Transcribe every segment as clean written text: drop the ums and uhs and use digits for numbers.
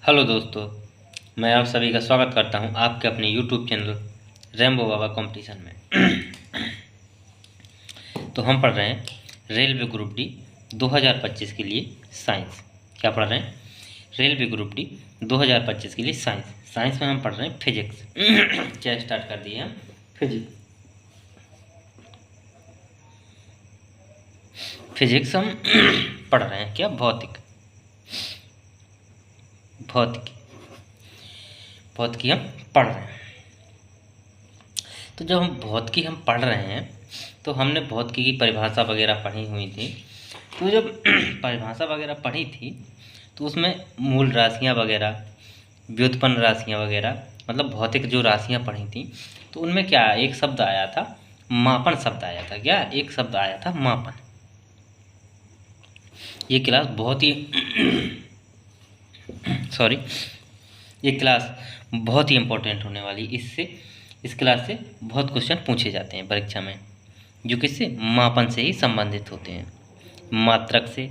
Hello दोस्तों, मैं आप सभी का स्वागत करता हूं आपके अपने यूट्यूब चैनल रैम्बो बाबा कंपटीशन में। तो हम पढ़ रहे हैं रेलवे ग्रुप डी 2025 के लिए साइंस। क्या पढ़ रहे हैं? रेलवे ग्रुप डी 2025 के लिए साइंस। साइंस में हम पढ़ रहे हैं फिजिक्स। क्या स्टार्ट कर दिए हम? फिजिक्स। फिजिक्स हम पढ़ रहे हैं। क्या? भौतिक। भौतिकी भौतिकी हम पढ़ रहे हैं। तो जब हम भौतिकी हम पढ़ रहे हैं तो हमने भौतिकी की परिभाषा वगैरह पढ़ी हुई थी। तो जब परिभाषा वगैरह पढ़ी थी तो उसमें मूल राशियाँ वगैरह, व्युत्पन्न राशियाँ वगैरह, मतलब भौतिक जो राशियाँ पढ़ी थी तो उनमें क्या एक शब्द आया था, मापन शब्द आया था। क्या? एक शब्द आया था, मापन। ये क्लास बहुत ही सॉरी ये क्लास बहुत ही इम्पोर्टेंट होने वाली। इस क्लास से बहुत क्वेश्चन पूछे जाते हैं परीक्षा में, जो किससे? मापन से ही संबंधित होते हैं। मात्रक से,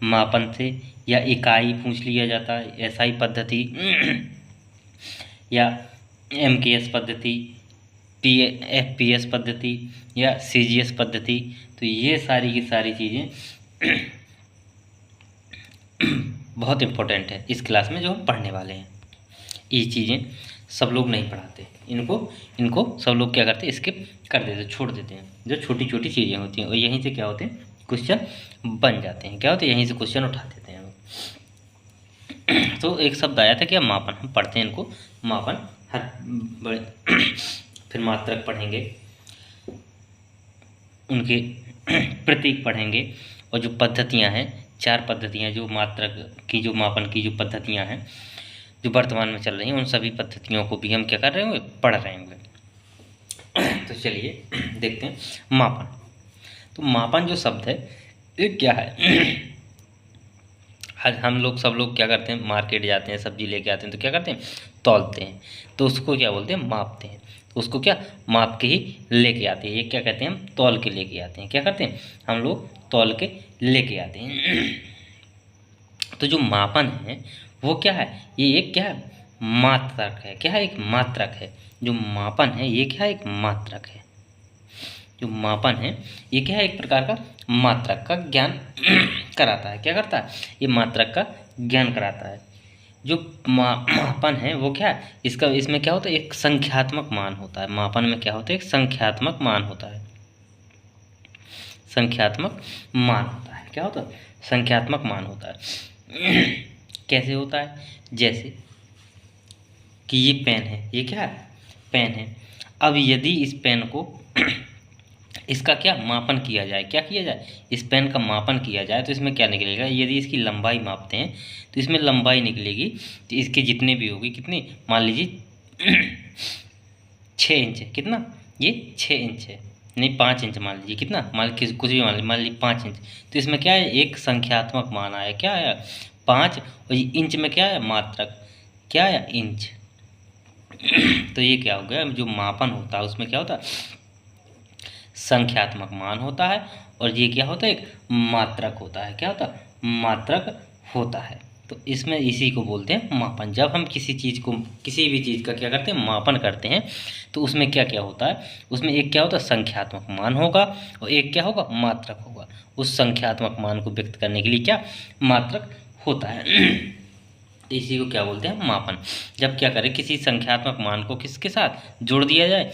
मापन से, या इकाई पूछ लिया जाता है, एसआई पद्धति या एमकेएस पद्धति, एफपीएस पद्धति या सीजीएस पद्धति। तो ये सारी की सारी चीज़ें बहुत इम्पोर्टेंट है इस क्लास में जो हम पढ़ने वाले हैं। ये चीज़ें सब लोग नहीं पढ़ाते, इनको सब लोग क्या करते हैं? स्किप कर देते, छोड़ देते हैं। जो छोटी छोटी चीज़ें होती हैं और यहीं से क्या होते हैं? क्वेश्चन बन जाते हैं। क्या होते हैं? यहीं से क्वेश्चन उठा देते हैं। तो एक शब्द आया था क्या? मापन। हम पढ़ते हैं इनको, मापन हर बड़े फिर मात्रक पढ़ेंगे, उनके प्रतीक पढ़ेंगे, और जो पद्धतियाँ हैं, 4 पद्धतियाँ जो मात्रक की, जो मापन की जो पद्धतियाँ हैं जो वर्तमान में चल रही हैं, उन सभी पद्धतियों को भी हम क्या कर रहे होंगे? पढ़ रहे होंगे। तो चलिए देखते हैं मापन। तो मापन जो शब्द है ये क्या है? आज हम लोग सब लोग क्या करते हैं? मार्केट जाते हैं, सब्जी लेके आते हैं, तो क्या करते हैं? तौलते हैं। तो उसको क्या बोलते हैं? मापते हैं। तो उसको क्या? माप के ही लेके आते हैं। ये क्या कहते हैं? हम तौल के लेके आते हैं। क्या करते हैं? हम लोग तौल के लेके आते हैं। तो जो मापन है वो क्या है? ये एक क्या है? मात्रक है। क्या है? एक मात्रक है। जो मापन है ये क्या है? एक मात्रक है। जो मापन है ये क्या है? एक प्रकार का मात्रक का ज्ञान कराता है। क्या करता है? ये मात्रक का ज्ञान कराता है। जो मापन है वो क्या है? इसमें क्या होता है? एक संख्यात्मक मान होता है। मापन में क्या होता है? एक संख्यात्मक मान होता है। संख्यात्मक मान होता है। क्या होता है? संख्यात्मक मान होता है। कैसे होता है? जैसे कि ये पेन है। ये क्या है? पेन है। अब यदि इस पेन को इसका क्या मापन किया जाए? क्या किया जाए? इस पेन का मापन किया जाए तो इसमें क्या निकलेगा? यदि इसकी लंबाई मापते हैं तो इसमें लंबाई निकलेगी, तो इसके जितने भी होगी, कितनी? मान लीजिए 6 इंच है। कितना? ये 6 इंच है। नहीं, 5 इंच मान लीजिए। कितना? कुछ भी मान लीजिए 5 इंच। तो इसमें क्या है? एक संख्यात्मक मान आया। क्या आया? 5। और ये इंच में क्या है? मात्रक। क्या आया? इंच। तो ये क्या हो गया? जो मापन होता है उसमें क्या होता है? संख्यात्मक मान होता है। और ये क्या होता है? एक मात्रक होता है। क्या होता है? मात्रक होता है। तो इसमें इसी को बोलते हैं मापन। जब हम किसी चीज़ को, किसी भी चीज़ का क्या करते हैं? मापन करते हैं, तो उसमें क्या क्या होता है? उसमें एक क्या होता है? संख्यात्मक मान होगा, और एक क्या होगा? मात्रक होगा। उस संख्यात्मक मान को व्यक्त करने के लिए क्या मात्रक होता है? इसी को क्या बोलते हैं? मापन। जब क्या करें? किसी संख्यात्मक मान को किसके साथ जोड़ दिया जाए?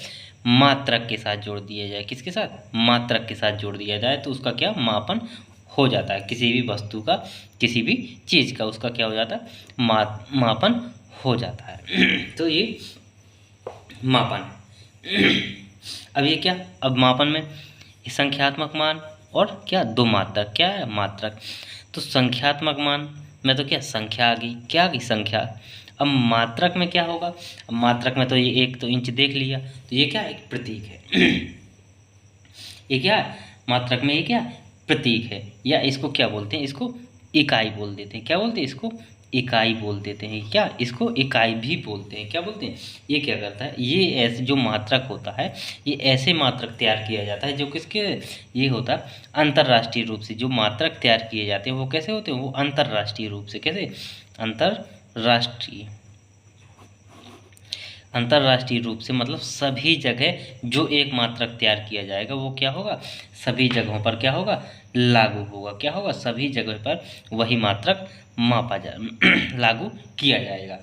मात्रक के साथ जोड़ दिया जाए। किसके साथ? मात्रक के साथ जोड़ दिया जाए तो उसका क्या? मापन हो जाता है। किसी भी वस्तु का, किसी भी चीज़ का, उसका क्या हो जाता है? मापन हो जाता है। तो ये मापन। अब ये क्या? अब मापन में संख्यात्मक मान और क्या? 2 मात्रक। क्या है? मात्रक। तो संख्यात्मक मान में तो क्या? संख्या आ गई। क्या आ गई? संख्या। अब मात्रक में क्या होगा? अब मात्रक में तो ये एक तो इंच देख लिया, तो ये क्या है? एक प्रतीक है। ये क्या है? मात्रक में ये क्या? प्रतीक है। या इसको क्या बोलते हैं? इसको इकाई बोल देते हैं। क्या बोलते हैं? इसको इकाई बोल देते हैं। क्या? इसको इकाई भी बोलते हैं। क्या बोलते हैं? ये क्या करता है? ये ऐसे जो मात्रक होता है, ये ऐसे मात्रक तैयार किया जाता है जो किसके? ये होता है अंतर्राष्ट्रीय रूप से। जो मात्रक तैयार किए जाते हैं वो कैसे होते हैं? वो अंतर्राष्ट्रीय रूप से। कैसे? अंतर्राष्ट्रीय अंतर्राष्ट्रीय रूप से मतलब सभी जगह जो एक मात्रक तैयार किया जाएगा वो क्या होगा, सभी जगहों पर क्या होगा, लागू होगा। क्या होगा, सभी जगह पर वही मात्रक मापा जा लागू किया जाएगा।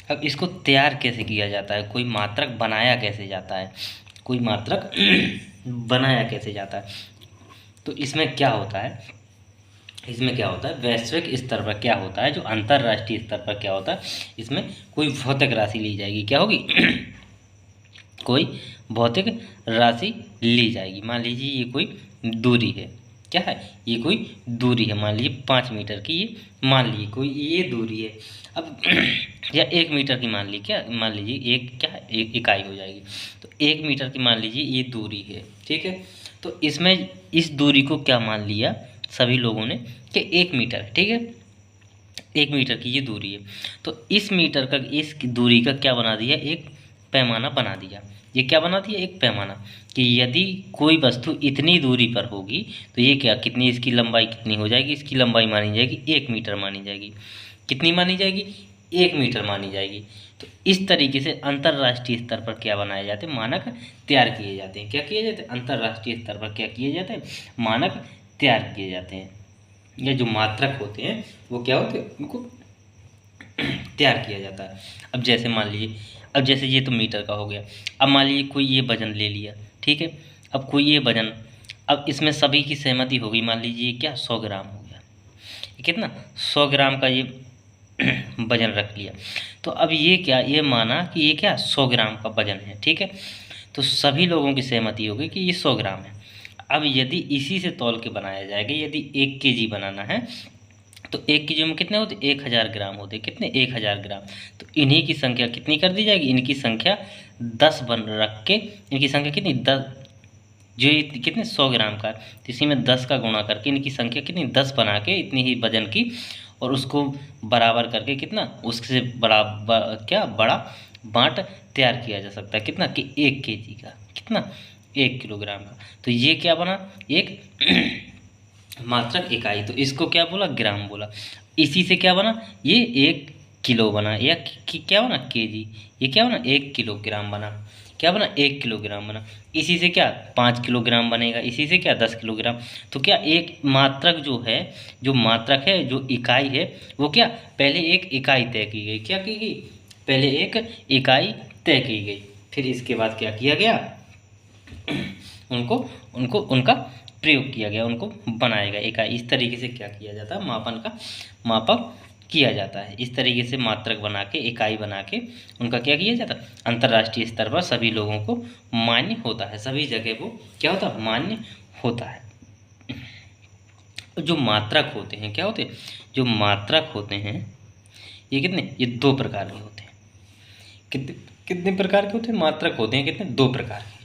अब इसको तैयार कैसे किया जाता है, कोई मात्रक बनाया कैसे जाता है, कोई मात्रक बनाया कैसे जाता है, तो इसमें क्या होता है, वैश्विक स्तर पर क्या होता है, जो अंतर्राष्ट्रीय स्तर पर क्या होता है, इसमें कोई भौतिक राशि ली जाएगी। क्या होगी कोई भौतिक राशि ली जाएगी। मान लीजिए ये कोई दूरी है, क्या है, ये कोई दूरी है, मान लीजिए 5 मीटर की, ये मान लीजिए कोई ये दूरी है। अब या 1 मीटर की मान लीजिए एक क्या है, एक इकाई हो जाएगी। तो 1 मीटर की मान लीजिए ये दूरी है, ठीक है। तो इसमें इस दूरी को क्या मान लिया सभी लोगों ने कि 1 मीटर है, ठीक है, 1 मीटर की ये दूरी है। तो इस मीटर का, इस दूरी का क्या बना दिया, एक पैमाना बना दिया। ये क्या बना दिया, एक पैमाना, कि यदि कोई वस्तु इतनी दूरी पर होगी तो ये क्या, कितनी इसकी लंबाई कितनी हो जाएगी, इसकी लंबाई मानी जाएगी 1 मीटर मानी जाएगी। कितनी मानी जाएगी, 1 मीटर मानी जाएगी। तो इस तरीके से अंतर्राष्ट्रीय स्तर पर क्या बनाए जाते हैं, मानक तैयार किए जाते हैं। क्या किए जाते हैं, अंतर्राष्ट्रीय स्तर पर क्या किए जाते हैं, मानक तैयार किए जाते हैं। या जो मात्रक होते हैं वो क्या होते हैं, उनको तैयार किया जाता है। अब जैसे मान लीजिए, अब जैसे ये तो मीटर का हो गया। अब मान लीजिए कोई ये वजन ले लिया, ठीक है। अब कोई ये वजन, अब इसमें सभी की सहमति हो गई, मान लीजिए क्या 100 ग्राम हो गया, ये कितना 100 ग्राम का ये वजन रख लिया। तो अब ये क्या, ये माना कि ये क्या 100 ग्राम का वजन है, ठीक है। तो सभी लोगों की सहमति हो गई कि ये 100 ग्राम है। अब यदि इसी से तौल के बनाया जाएगा, यदि 1 केजी बनाना है तो 1 केजी में कितने होते, 1000 ग्राम होते, कितने 1000 ग्राम। तो इन्हीं की संख्या कितनी कर दी जाएगी, इनकी संख्या 10 बन रख के, इनकी संख्या कितनी 10, जो कितने 100 ग्राम का, तो इसी में 10 का गुणा करके इनकी संख्या कितनी 10 बना के इतनी ही वजन की, और उसको बराबर करके कितना, उससे बड़ा क्या बड़ा बाँट तैयार किया जा सकता है, कितना कि 1 केजी का, कितना 1 किलोग्राम का। तो ये क्या बना, एक मात्रक इकाई। तो इसको क्या बोला, ग्राम बोला। इसी से क्या बना, ये 1 किलो बना, या क्या बना केजी, ये क्या बना 1 किलोग्राम बना, क्या बना 1 किलोग्राम बना। इसी से क्या 5 किलोग्राम बनेगा, इसी से क्या 10 किलोग्राम। तो क्या एक मात्रक जो है, जो मात्रक है, जो इकाई है, वो क्या पहले एक इकाई तय की गई, क्या की गई, पहले एक इकाई तय की गई। फिर इसके बाद क्या किया गया, उनका प्रयोग किया गया, उनको बनाया गया इकाई। इस तरीके से क्या किया जाता है, मापन का मापक किया जाता है। इस तरीके से मात्रक बना के, इकाई बना के उनका क्या किया जाता है, अंतर्राष्ट्रीय स्तर पर सभी लोगों को मान्य होता है, सभी जगह वो क्या होता है, मान्य होता है। जो मात्रक होते हैं, क्या होते हैं, जो मात्रक होते हैं ये कितने, ये 2 प्रकार के होते हैं। कितने प्रकार के होते हैं, मात्रक होते हैं कितने, 2 प्रकार के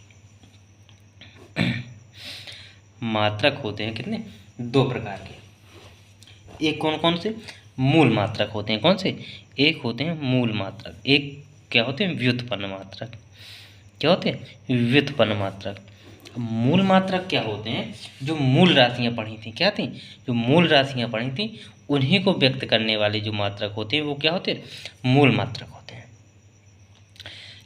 मात्रक होते हैं, कितने 2 प्रकार के। एक कौन कौन से, मूल मात्रक होते हैं, कौन से, एक होते हैं मूल मात्रक, एक क्या होते हैं व्युत्पन्न मात्रक। क्या होते हैं, व्युत्पन्न मात्रक। मूल मात्रक क्या होते हैं, जो मूल राशियां पढ़ी थी, क्या थी, जो मूल राशियां पढ़ी थी उन्हीं को व्यक्त करने वाले जो मात्रक होते हैं वो क्या होते हैं, मूल मात्रक होते हैं।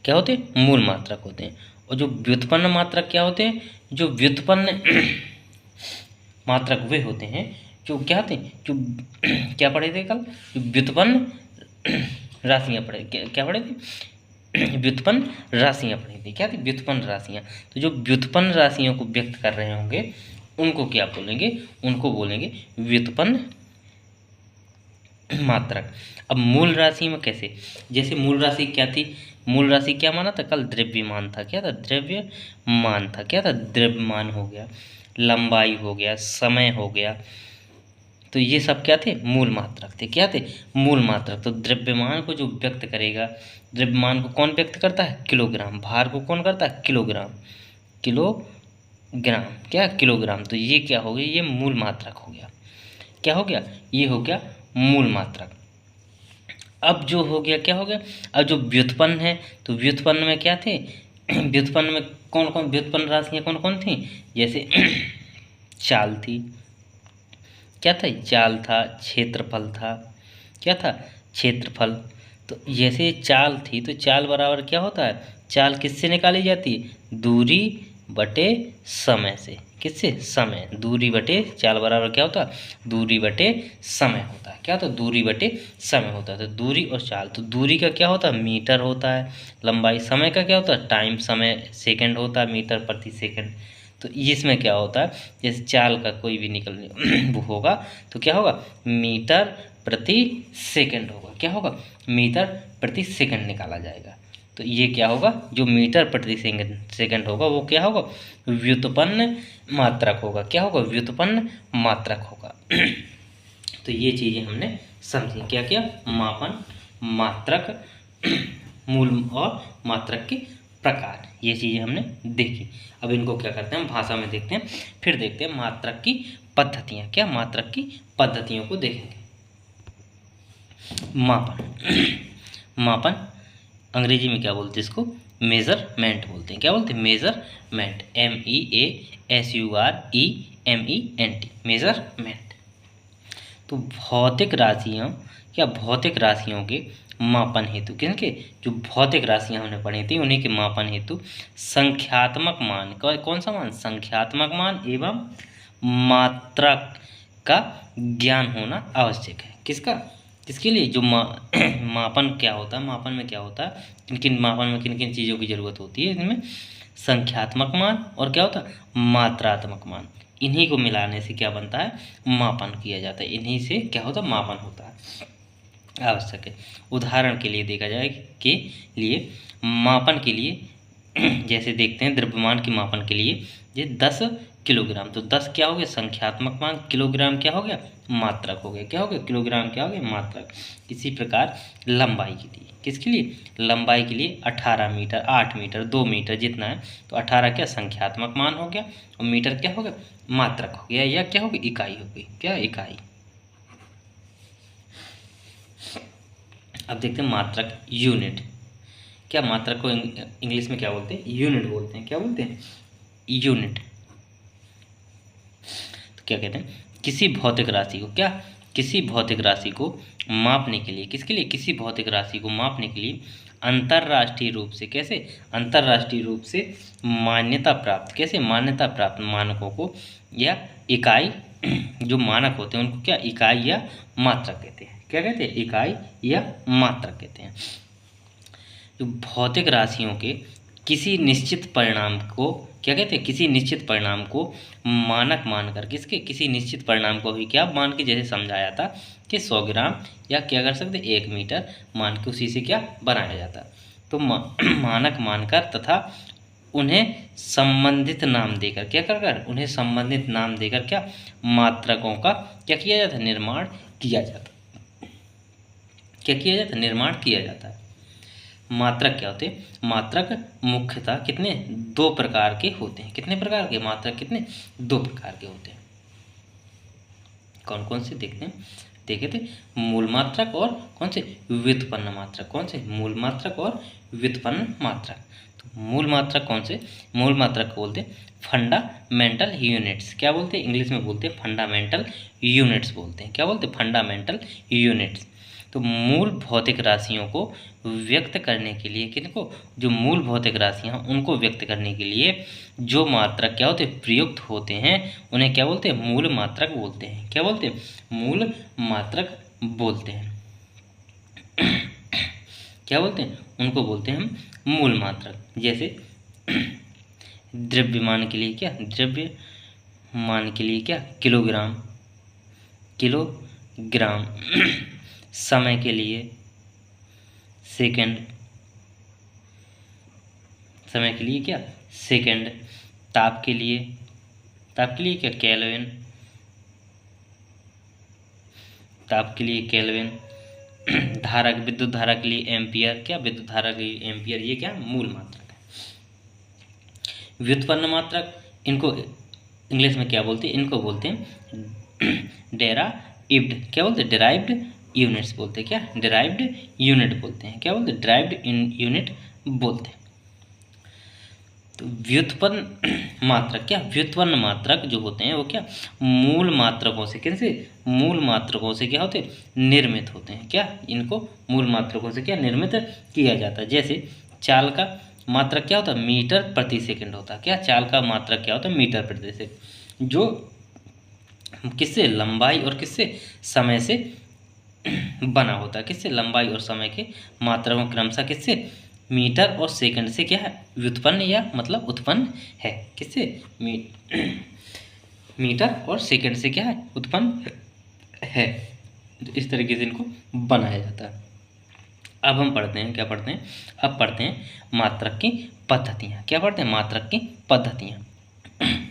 क्या होते हैं, मूल मात्रक होते हैं। और जो व्युत्पन्न मात्रक क्या होते हैं, जो व्युत्पन्न मात्रक वे होते हैं जो क्या थे, जो क्या पढ़े थे कल, जो व्युत्पन्न राशियां पढ़े, क्या पढ़े थे, व्युत्पन्न राशियां पढ़ी थी, क्या थी, व्युत्पन्न राशियां। तो जो व्युत्पन्न राशियों को व्यक्त कर रहे होंगे उनको क्या बोलेंगे, उनको बोलेंगे व्युत्पन्न मात्रक। अब मूल राशि में कैसे, जैसे मूल राशि क्या थी, मूल राशि क्या माना था कल, द्रव्यमान था, क्या था, द्रव्यमान था, क्या था, द्रव्यमान हो गया, लंबाई हो गया, समय हो गया। तो ये सब क्या थे, मूल मात्रक थे, क्या थे, मूल मात्रक। तो द्रव्यमान को जो व्यक्त करेगा, द्रव्यमान को कौन व्यक्त करता है, किलोग्राम, भार को कौन करता है, किलोग्राम, किलोग्राम, क्या किलोग्राम। तो ये क्या हो गया, ये मूल मात्रक हो गया, क्या हो गया, ये हो गया मूल मात्रक। अब जो हो गया, क्या हो गया, अब जो व्युत्पन्न है, तो व्युत्पन्न में क्या थे, व्युत्पन्न में कौन कौन व्युत्पन्न राशियाँ कौन कौन थी, जैसे चाल थी, क्या था, चाल था, क्षेत्रफल था, क्या था, क्षेत्रफल। तो जैसे चाल थी तो चाल बराबर क्या होता है, चाल किससे निकाली जाती है, दूरी बटे समय से। किससे, समय, दूरी बटे चाल बराबर क्या होता है, दूरी बटे समय होता है। क्या होता है, दूरी बटे समय होता है। तो दूरी और चाल, तो दूरी का क्या होता है, मीटर होता है, लंबाई, समय का क्या होता है, टाइम, समय सेकंड होता है, मीटर प्रति सेकंड। तो इसमें क्या होता है, जैसे चाल का कोई भी निकलने वो होगा तो क्या होगा, मीटर प्रति सेकंड होगा। क्या होगा, मीटर प्रति सेकंड निकाला जाएगा। तो ये क्या होगा, जो मीटर प्रति सेकंड होगा वो क्या होगा, व्युत्पन्न मात्रक होगा। क्या होगा, व्युत्पन्न मात्रक होगा। तो ये चीज़ें हमने समझी, क्या क्या, मापन, मात्रक, मूल और मात्रक के प्रकार, ये चीज़ें हमने देखी। अब इनको क्या करते हैं, हम भाषा में देखते हैं, फिर देखते हैं मात्रक की पद्धतियाँ। क्या, मात्रक की पद्धतियों को देखेंगे। मापन, मापन अंग्रेजी में क्या बोलते हैं इसको, मेजरमेंट बोलते हैं। क्या बोलते हैं, मेजरमेंट, MEASUREMENT, मेजरमेंट। तो भौतिक राशियाँ, क्या, भौतिक राशियों के मापन हेतु, किनके, जो भौतिक राशियाँ हमने पढ़ी थी उन्हीं के मापन हेतु संख्यात्मक मान, कौन सा मान, संख्यात्मक मान एवं मात्रक का ज्ञान होना आवश्यक है। किसका, किसके लिए, जो मापन क्या होता है, मापन में क्या होता है, मापन में किन किन चीज़ों की ज़रूरत होती है, इनमें संख्यात्मक मान और क्या होता है, मात्रात्मक मान। इन्हीं को मिलाने से क्या बनता है, मापन किया जाता है। इन्हीं से क्या होता है, मापन होता है, आवश्यक है। उदाहरण के लिए देखा जाए के लिए, मापन के लिए जैसे देखते हैं द्रव्यमान के मापन के लिए, ये 10 किलोग्राम, तो 10 क्या हो गया, संख्यात्मक मान, किलोग्राम क्या हो गया, मात्रक हो गया। क्या हो गया, किलोग्राम क्या हो गया, मात्रक। इसी प्रकार लंबाई के लिए, किसके लिए, लंबाई के लिए 18 मीटर, 8 मीटर, 2 मीटर जितना है, तो 18 क्या, संख्यात्मक मान हो गया, और मीटर क्या हो गया, मात्रक हो गया, या क्या हो गई, इकाई हो गई। क्या, इकाई। अब देखते हैं मात्रक, यूनिट। क्या, मात्रक को इंग्लिश में क्या बोलते हैं, यूनिट बोलते हैं। क्या बोलते हैं, यूनिट। तो क्या कहते हैं, किसी भौतिक राशि को, क्या, किसी भौतिक राशि को मापने के लिए, किसके लिए, किसी भौतिक राशि को मापने के लिए अंतर्राष्ट्रीय रूप से, कैसे, अंतर्राष्ट्रीय रूप से मान्यता प्राप्त, कैसे, मान्यता प्राप्त मानकों को या इकाई, जो मानक होते हैं उनको क्या, इकाई या मात्रक कहते हैं। क्या कहते हैं, इकाई या मात्रक कहते हैं। जो भौतिक राशियों के किसी निश्चित परिणाम को क्या कहते हैं, किसी निश्चित परिणाम को मानक मानकर, किसके, किसी निश्चित परिणाम को भी क्या मान के, जैसे समझाया था कि 100 ग्राम या क्या कर सकते, 1 मीटर मान के उसी से क्या बनाया जाता। तो मानक मानकर तथा उन्हें संबंधित नाम देकर, क्या कर कर, उन्हें संबंधित नाम देकर क्या, मात्रकों का क्या किया जाता है, निर्माण किया जाता। क्या किया जाता है, निर्माण किया जाता है। मात्रक क्या होते हैं, मात्रक मुख्यतः कितने, 2 प्रकार के होते हैं। कितने प्रकार के मात्रक, कितने, 2 प्रकार के होते हैं। कौन कौन से देखते हैं, देखे थे, मूल मात्रक और कौन से, व्युत्पन्न मात्रक। कौन से, मूल मात्रक और व्युत्पन्न मात्रक। तो मूल मात्रक कौन से, मूल मात्रक को बोलते हैं फंडामेंटल यूनिट्स। क्या बोलते हैं, इंग्लिश में बोलते हैं फंडामेंटल यूनिट्स बोलते हैं। क्या बोलते हैं, फंडामेंटल यूनिट्स। तो मूल भौतिक राशियों को व्यक्त करने के लिए, किनको, जो मूल भौतिक राशियाँ उनको व्यक्त करने के लिए जो मात्रक क्या होते हैं, प्रयुक्त होते हैं, उन्हें क्या बोलते हैं, मूल मात्रक बोलते हैं। क्या बोलते हैं, मूल मात्रक बोलते हैं। क्या बोलते हैं, उनको बोलते हैं हम मूल मात्रक। जैसे द्रव्यमान के लिए क्या, द्रव्यमान के लिए क्या, किलोग्राम, किलोग्राम। समय के लिए सेकंड, समय के लिए क्या, सेकंड। ताप के लिए, ताप के लिए क्या, केल्विन, ताप के लिए केल्विन। धारा, विद्युत धारा के लिए एम्पियर। क्या, विद्युत धारा के लिए एम्पियर। ये क्या, मूल मात्रक है। व्युत्पन्न मात्रक, इनको इंग्लिश में क्या बोलते हैं, इनको बोलते हैं डेराइव्ड। क्या बोलते हैं, डेराइव्ड यूनिट्स बोलते हैं। क्या, डेराइव्ड यूनिट बोलते हैं। क्या बोलते हैं, डेराइव्ड यूनिट बोलते हैं। तो व्युत्पन्न मात्रक, क्या व्युत्पन्न मात्रक जो होते हैं वो क्या मूल मात्रकों से, किनसे, मूल मात्रकों से क्या होते हैं, निर्मित होते हैं। क्या इनको मूल मात्रकों से क्या निर्मित किया जाता है। जैसे चाल का मात्रक क्या होता है, मीटर प्रति सेकंड होता है। क्या चाल का मात्रक क्या होता है, मीटर प्रति सेकंड, जो किससे, लंबाई और किससे, समय से बना होता है। किससे, लंबाई और समय के मात्राओं क्रमशः किससे, मीटर और सेकंड से क्या है व्युत्पन्न या मतलब उत्पन्न है। किससे, मीटर और सेकंड से क्या है उत्पन्न है। तो इस तरीके से इनको बनाया जाता है। अब हम पढ़ते हैं, क्या पढ़ते हैं, अब पढ़ते हैं मात्रक की पद्धतियाँ। क्या पढ़ते हैं, मात्रक की पद्धतियाँ।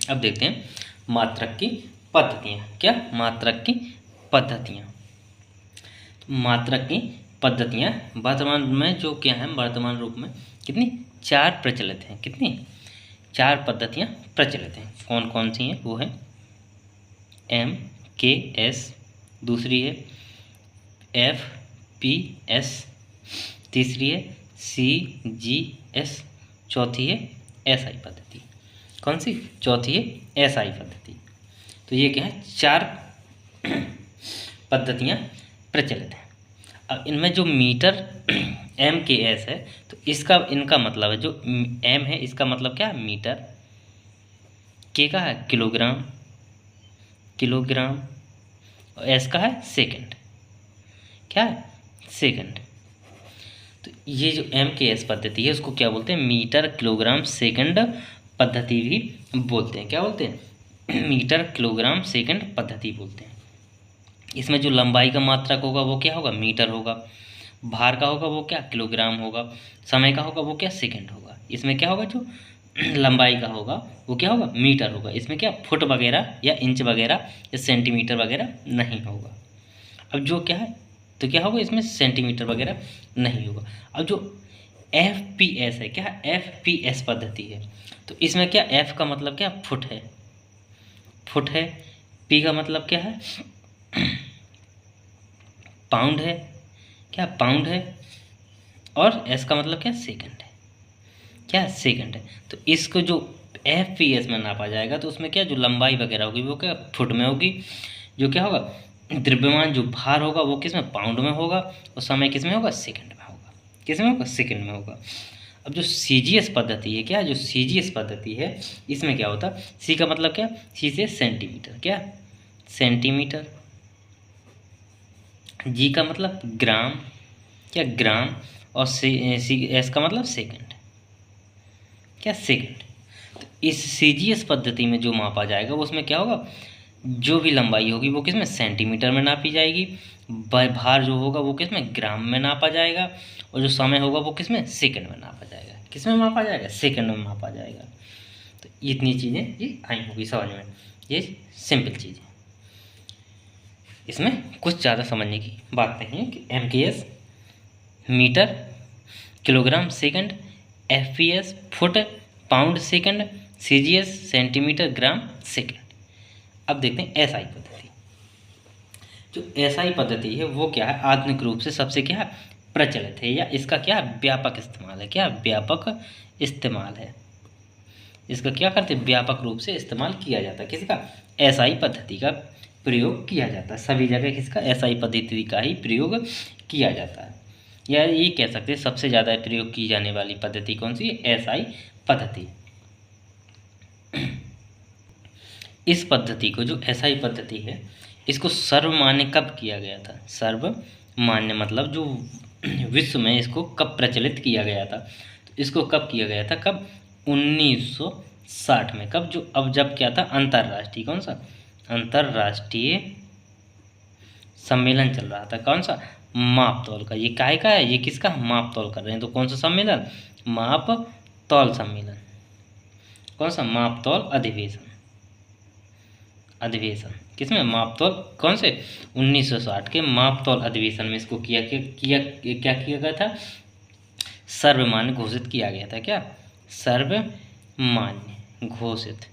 अब देखते हैं मात्रक की पद्धतियाँ। क्या, मात्रक की पद्धतियाँ। मात्रक की पद्धतियाँ वर्तमान में जो क्या है, वर्तमान रूप में कितनी, 4 प्रचलित हैं। कितनी, 4 पद्धतियाँ प्रचलित हैं। कौन कौन सी हैं, वो है MKS, दूसरी है FPS, तीसरी है CGS, चौथी है SI पद्धति। कौन सी, चौथी है SI पद्धति। तो ये क्या है, 4 पद्धतियाँ प्रचलित हैं। अब इनमें जो मीटर MKS है, तो इसका इनका मतलब है, जो M है इसका मतलब क्या है मीटर, K का है किलोग्राम, किलोग्राम, और S का है सेकंड। क्या है, सेकंड। तो ये जो MKS पद्धति है उसको क्या बोलते हैं, मीटर किलोग्राम सेकंड पद्धति भी बोलते हैं। क्या बोलते हैं, मीटर किलोग्राम सेकंड पद्धति बोलते हैं। इसमें जो लंबाई का मात्रक होगा वो क्या होगा, मीटर होगा, भार का होगा वो क्या, किलोग्राम होगा, समय का होगा वो क्या, सेकंड होगा। इसमें क्या होगा, जो लंबाई का होगा वो क्या होगा, मीटर होगा। इसमें क्या फुट वगैरह या इंच वगैरह या सेंटीमीटर वगैरह नहीं होगा। अब जो क्या है, तो क्या होगा, इसमें सेंटीमीटर वगैरह नहीं होगा। अब जो FPS है, क्या FPS पद्धति है, तो इसमें क्या F का मतलब क्या, फुट है, फुट है। P का मतलब क्या है, पाउंड है, क्या पाउंड है। और S का मतलब क्या, सेकंड है, क्या सेकंड है। तो इसको जो FPS में नापा जाएगा तो उसमें क्या जो लंबाई वगैरह होगी वो क्या फुट में होगी। जो क्या होगा, द्रव्यमान जो भार होगा वो किस में, पाउंड में होगा, और समय किस में होगा, सेकंड में होगा। किस में होगा, सेकंड में होगा। अब जो CGS पद्धति है, क्या जो CGS पद्धति है, इसमें क्या होता है, C का मतलब क्या, C से सेंटीमीटर, क्या सेंटीमीटर, G का मतलब ग्राम, क्या ग्राम, और S का मतलब सेकंड, क्या सेकंड। तो इस CGS पद्धति में जो मापा जाएगा वो उसमें क्या होगा, जो भी लंबाई होगी वो किसमें, सेंटीमीटर में नापी जाएगी। भार जो होगा वो किसमें, ग्राम में नापा जाएगा। और जो समय होगा वो किसमें, सेकंड में नापा जाएगा। किसमें मापा जाएगा, सेकंड में मापा जाएगा। तो इतनी चीज़ें ये आई होगी समझ में, ये सिंपल चीज़ है। इसमें कुछ ज़्यादा समझने की बात नहीं है कि MKS metre kilogram second, FPS foot pound second, CGS centimetre gram second. अब देखते हैं SI पद्धति। जो SI पद्धति है वो क्या है, आधुनिक रूप से सबसे क्या है प्रचलित है, या इसका क्या व्यापक इस्तेमाल है। क्या व्यापक इस्तेमाल है, इसका क्या करते हैं, व्यापक रूप से इस्तेमाल किया जाता है। किसका, SI पद्धति का प्रयोग किया जाता है। सभी जगह किसका, SI पद्धति का ही प्रयोग किया जाता है। या ये कह सकते हैं सबसे ज़्यादा प्रयोग की जाने वाली पद्धति कौन सी है, SI पद्धति। इस पद्धति को, जो SI पद्धति है, इसको सर्वमान्य कब किया गया था, सर्वमान्य मतलब जो विश्व में इसको कब प्रचलित किया गया था। तो इसको कब किया गया था, कब 1960 में। कब, जो अब जब क्या था, अंतर्राष्ट्रीय, कौन सा, अंतर्राष्ट्रीय सम्मेलन चल रहा था। कौन सा, माप तौल का। ये काहे का है, ये किसका, माप तौल कर रहे हैं। तो कौन सा सम्मेलन, माप तौल सम्मेलन। कौन सा, माप तौल अधिवेशन, अधिवेशन किसमें, माप तौल, कौन से 1960 के माप तौल अधिवेशन में इसको क्या किया गया था, सर्वमान्य घोषित किया गया था। क्या, सर्वमान्य घोषित,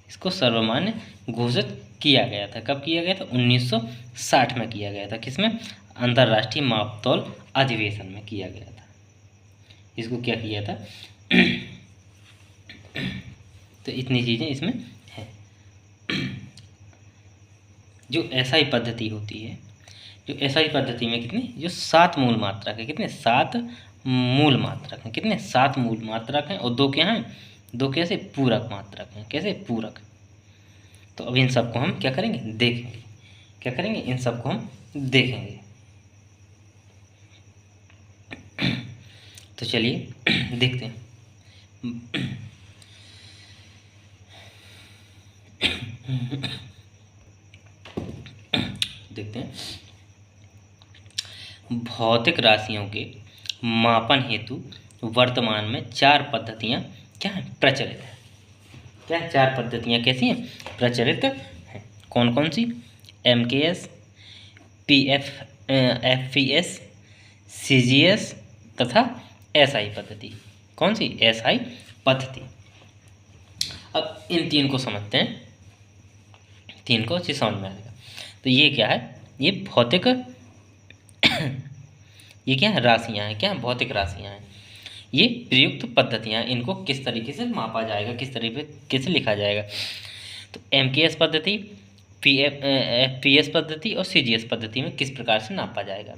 इसको सर्वमान्य घोषित किया गया था। कब किया गया था, 1960 में किया गया था। किसमें, अंतर्राष्ट्रीय माप तौल अधिवेशन में किया गया था। इसको क्या किया था तो इतनी चीज़ें इसमें है। जो एसआई पद्धति होती है, जो एसआई पद्धति में कितनी, जो 7 मूल मात्रक है, कितने 7 मूल मात्रक हैं, कितने 7 मूल मात्रक हैं, और 2 क्या हैं, 2 कैसे पूरक मात्रक हैं, कैसे पूरक। तो अब इन सबको हम क्या करेंगे, देखेंगे, क्या करेंगे, इन सबको हम देखेंगे। तो चलिए देखते हैं। देखते हैं, भौतिक राशियों के मापन हेतु वर्तमान में 4 पद्धतियां क्या हैं, प्रचलित है। क्या 4 पद्धतियां कैसी हैं, प्रचलित हैं। कौन कौन सी, MKS, FPS, CGS तथा SI पद्धति। कौन सी, SI पद्धति। अब इन 3 को समझते हैं, 3 को अच्छी समझ में आएगा। तो ये क्या है, ये भौतिक ये क्या है, राशियाँ हैं, क्या भौतिक राशियाँ हैं। ये प्रयुक्त पद्धतियाँ, इनको किस तरीके से मापा जाएगा, किस तरीके से लिखा जाएगा। तो MKS पद्धति, FPS पद्धति और CGS पद्धति में किस प्रकार से नापा जाएगा।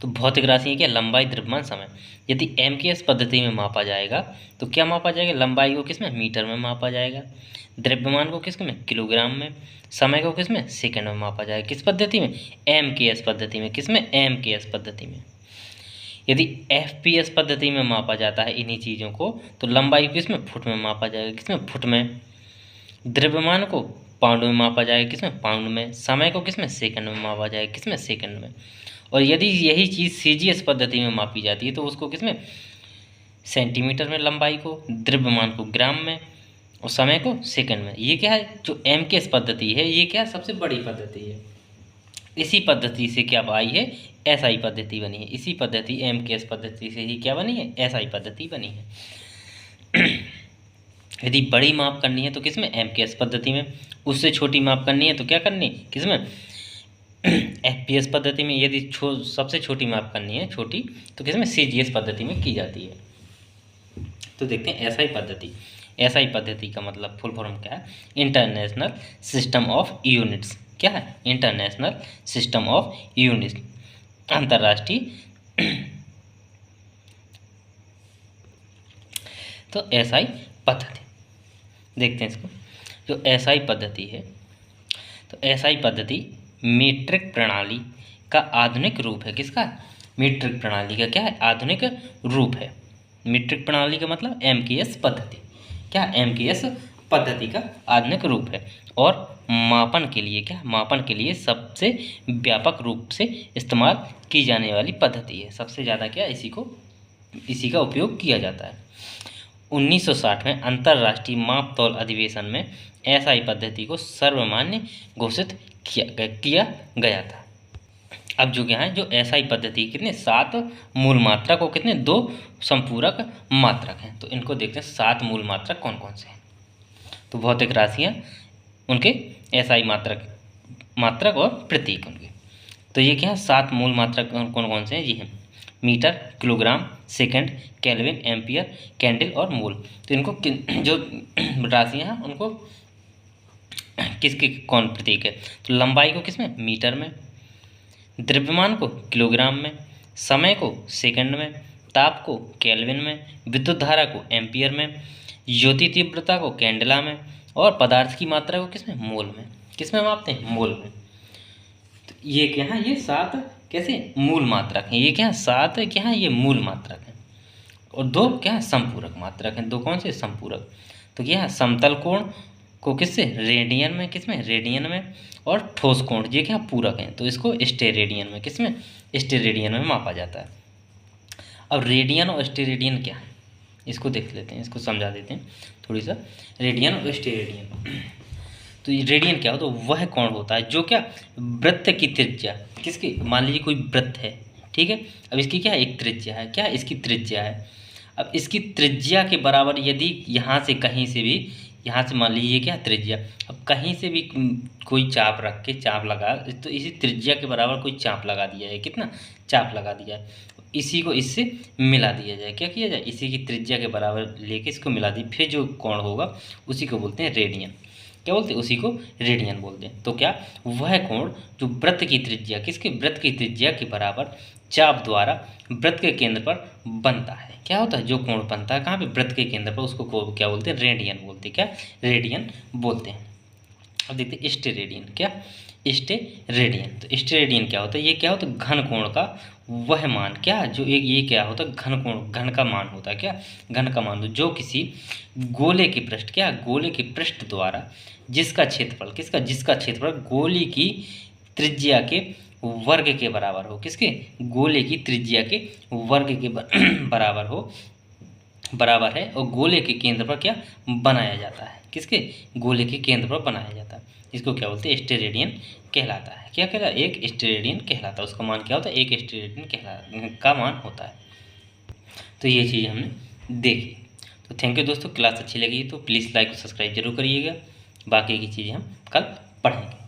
तो भौतिक राशियाँ क्या, लंबाई, द्रव्यमान, समय। यदि MKS पद्धति में मापा जाएगा तो क्या मापा जाएगा, लंबाई को किस में, मीटर में मापा जाएगा, द्रव्यमान को किस में, किलोग्राम में, समय को किस में, सेकंड में मापा जाएगा। किस पद्धति में, MKS पद्धति में। किस में, MKS पद्धति में। यदि FPS पद्धति में मापा जाता है इन्हीं चीज़ों को, तो लंबाई को किस में, फुट में मापा जाएगा। किस में, फुट में। द्रव्यमान को पाउंड में मापा जाएगा। किस में, पाउंड में। समय को किस में, सेकंड में मापा जाएगा। किस में, सेकंड में। और यदि यही चीज़ CGS पद्धति में मापी जाती है तो उसको किस में, सेंटीमीटर में लंबाई को, द्रव्यमान को ग्राम में, और समय को सेकंड में। ये क्या है, जो MKS पद्धति है, ये क्या सबसे बड़ी पद्धति है। इसी पद्धति से क्या आई है, SI पद्धति बनी है। इसी पद्धति MKS पद्धति से ही क्या बनी है, SI पद्धति बनी है। यदि बड़ी माप करनी है तो किस में, MKS पद्धति में। उससे छोटी माप करनी है तो क्या करनी, किस में, FPS पद्धति में। यदि सबसे छोटी माप करनी है, छोटी, तो किस में, CGS पद्धति में की जाती है। तो देखते हैं SI पद्धति। SI पद्धति का मतलब फुल फॉर्म क्या है, इंटरनेशनल सिस्टम ऑफ यूनिट्स। क्या है, इंटरनेशनल सिस्टम ऑफ यूनिट्स, अंतर्राष्ट्रीय। तो SI पद्धति देखते हैं इसको। जो SI पद्धति है, तो SI पद्धति मीट्रिक प्रणाली का आधुनिक रूप है। किसका, मीट्रिक प्रणाली का क्या है, आधुनिक रूप है। मीट्रिक प्रणाली का मतलब MKS पद्धति, क्या, MKS पद्धति का आधुनिक रूप है। और मापन के लिए क्या, मापन के लिए सबसे व्यापक रूप से इस्तेमाल की जाने वाली पद्धति है। सबसे ज़्यादा क्या, इसी का उपयोग किया जाता है। 1960 में अंतर्राष्ट्रीय माप तौल अधिवेशन में SI पद्धति को सर्वमान्य घोषित किया गया था। अब जो क्या है, जो SI पद्धति कितने 7 मूल मात्रक और कितने 2 संपूरक मात्रक हैं। तो इनको देखते हैं 7 मूल मात्रक कौन कौन से हैं। तो भौतिक राशियाँ, उनके SI मात्रक और प्रतीक उनके। तो ये क्या है, 7 मूल मात्रक कौन कौन से हैं, जी हैं metre, kilogram, second, kelvin, ampere, candle और मोल। तो इनको जो राशियाँ हैं उनको किसके कौन प्रतीक है, तो लंबाई को किस में, मीटर में, द्रव्यमान को किलोग्राम में, समय को सेकंड में, ताप को केल्विन में, विद्युत धारा को एम्पियर में, ज्योति तीव्रता को कैंडला में, और पदार्थ की मात्रा को किस में, मोल में। किस में मापते हैं, मोल में। तो ये क्या है, ये 7 कैसे मूल मात्रक हैं। ये क्या है, 7 क्या है, ये मूल मात्रक हैं। और 2 क्या है, संपूरक मात्रक हैं। 2 कौन से, संपूरक। तो क्या है, समतल कोण को किससे, रेडियन में, किस में, रेडियन में, और ठोस कोण ये क्या पूरक हैं, तो इसको स्टेरेडियन में, किस में, स्टेरेडियन में मापा जाता है। अब रेडियन और स्टेरेडियन क्या है, इसको देख लेते हैं, इसको समझा देते हैं थोड़ी सा। रेडियन और स्टेरेडियन, तो ये रेडियन क्या हो, तो वह कोण होता है जो क्या, वृत्त की त्रिज्या, किसकी, मान लीजिए कोई वृत्त है, ठीक है। अब इसकी क्या एक त्रिज्या है, क्या इसकी त्रिज्या है। अब इसकी त्रिज्या के बराबर यदि यहाँ से कहीं से भी यहाँ से मान लीजिए क्या त्रिज्या, अब कहीं से भी कोई चाप रख के चाप लगा, तो इसी त्रिज्या के बराबर कोई चाप लगा दिया है, कितना चाप लगा दिया है, इसी को इससे मिला दिया जाए, क्या किया जाए, इसी की त्रिज्या के बराबर लेके इसको मिला दी, फिर जो कोण होगा उसी को बोलते हैं रेडियन, क्या बोलते हैं, उसी को रेडियन बोलते हैं। तो क्या, वह कोण जो वृत्त की त्रिज्या, किसके, वृत्त की त्रिज्या के बराबर चाप द्वारा वृत्त के केंद्र पर बनता है, क्या होता है, जो कोण बनता है कहाँ पे, वृत्त के केंद्र पर, उसको क्या बोलते हैं, रेडियन बोलते हैं, क्या रेडियन बोलते हैं। अब देखते हैं स्टेरेडियन, क्या स्टेरेडियन, तो स्टेरेडियन क्या होता है, ये क्या होता है, घन कोण का वह मान, क्या जो एक ये क्या होता है, घन कोण, घन का मान होता है, क्या घन का मान, जो किसी गोले के पृष्ठ, क्या गोले के पृष्ठ द्वारा जिसका क्षेत्रफल, किसका, जिसका क्षेत्रफल गोली की त्रिज्या के वर्ग के बराबर हो, किसके, गोले की त्रिज्या के वर्ग के बराबर हो, बराबर है, और गोले के केंद्र पर क्या बनाया जाता है, किसके, गोले के केंद्र पर बनाया जाता है, इसको क्या बोलते हैं, स्टेरेडियन कहलाता है, क्या कहलाता है, एक स्टेरेडियन कहलाता है, उसका मान क्या होता है, एक स्टेरेडियन का मान होता है। तो ये चीज़ हमने देखी। तो थैंक यू दोस्तों, क्लास अच्छी लगी तो प्लीज़ लाइक और सब्सक्राइब जरूर करिएगा, बाकी की चीज़ें हम कल पढ़ेंगे।